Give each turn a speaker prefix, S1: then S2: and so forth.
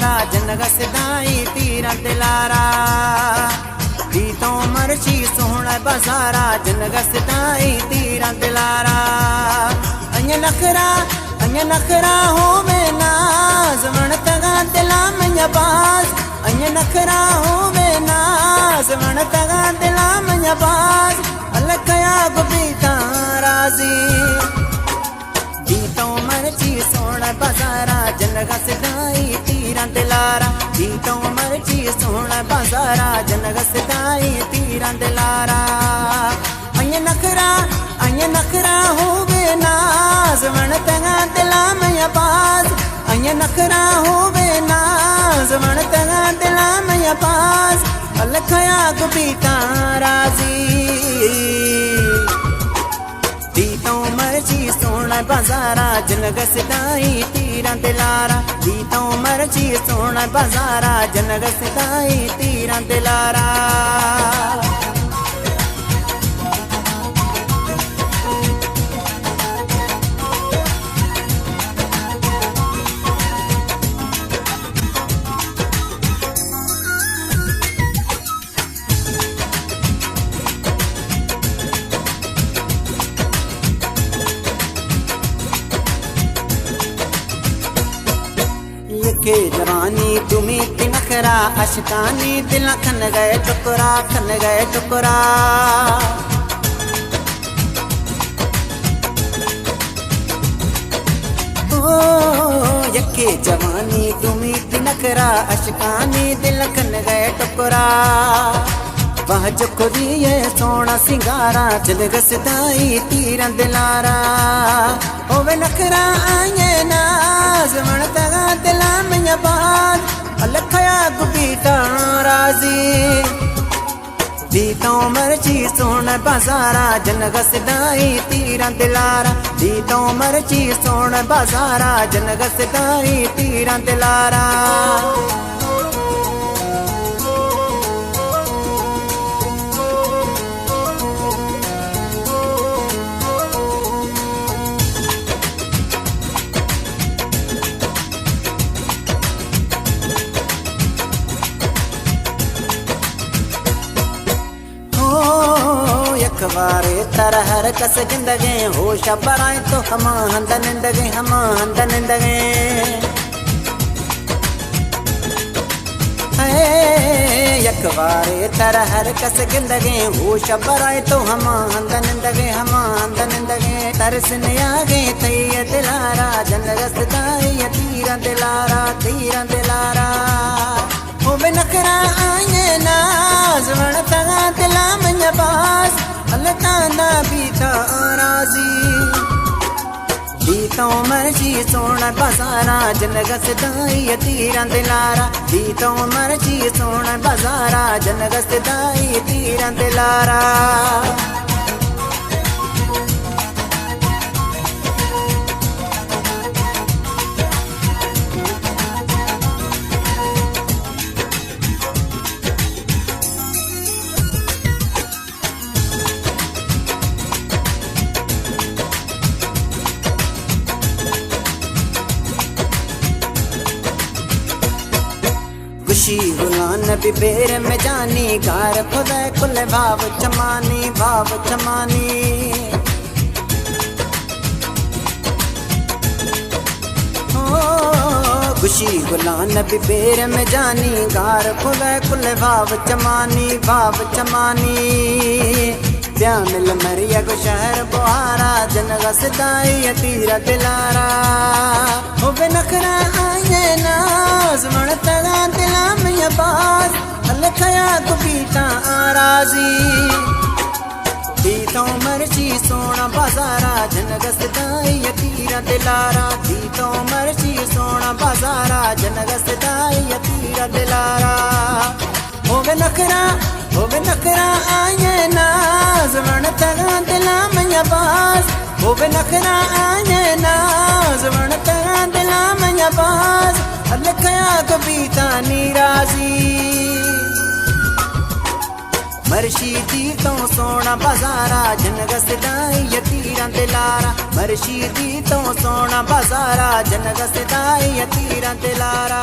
S1: बाजारा जनग सिदाई तीरा दिलारा दी तो मर्ची सोहना बाजारा जनग सिदाई तीरा दिलारा अन्य नखरा हो में नाज वण तगा दिला मया बाज अन्य नखरा हो में नाज वण तगा दिला मया बाज अलखया गुबीता राजी दी तो मर्ची सोहना बाजारा जनग सिदाई तीरा दिलारा दी तो मर्ची सोहना बाजारा जनग सिदाई तीरा दिलारा अन्य नखरा हो में नाज वण तगा दिला मया बाज अन्य नखरा हो में नाज वण तगा दिला मया बाज अलखया गुबीता राजी दी तो मर्जी सोना बाजारा जनग सिदाई तीरा दिलारा दी तो मर्जी सोना बाजारा जनग सिदाई तीरा दिलारा के जवानी तुम्हें की नखरा अशकानी दिल खन गए टुकरा ओ यके जवानी तुम्हें की नखरा अशकानी दिल खन गए टुकरा वह जो खुदिए सोना सिंगारा जनग सिदाई तीरा दिलारा होवे नखरा आए नाज वण तगा दिला मया बाज अलखया गुबीता राजी दी तो मर्जी सोना बाजारा जनग सिदाई तीरा दिलारा दी तो मर्जी सोना बाजारा जनग सिदाई तीरा दिलारा वारे तरहर कस जिंदगी होश बराए तो हम हंद निंदगे यकवारे तरहर कस जिंदगी होश बराए तो हम हंद निंदगे तरसन आगे तैय दिलारा जनग सिदाई तीरा दिलारा हो बे नखरा आए नाज वण तगा दिला मया बाज अलताना बीता राजी दी तो मर्जी सोना बाजारा जनग सिदाई तीरा दिलारा दी तो मर्जी सोना बाजारा जनग सिदाई तीरा दिलारा खुशी गुलान भी बेर में जानी गार खुदा कुल भाव चमानी खुशी गुलान भी बेर में जानी गार खुदा कुल भाव चमानी प्या मिल मरिया को शहर बुहारा जनग सिदाई तीरा दिलारा हो बे नखरा आए नाज वण तगा दिला मया बाज अलखया गुबीता राजी दी तो मर्जी सोना बाजारा जनग सिदाई तीरा दिलारा दी तो मर्जी सोना बाजारा जनग सिदाई तीरा दिलारा हो बे नखरा आए नाज वण तगा दिला मया बाज हो बे नखरा आए नाज वण तगा दिला मया बाज अलखया गुबीता राजी मर्शी दी तो सोना बाजारा जनग सिदाई तीरा दिलारा ਮਰਸ਼ੀਦੀ ਤੋਂ ਸੋਹਣਾ ਬਜ਼ਾਰਾ ਜਨਗ ਸਦਾਈ ਤੀਰਾਂ ਤੇ ਲਾਰਾ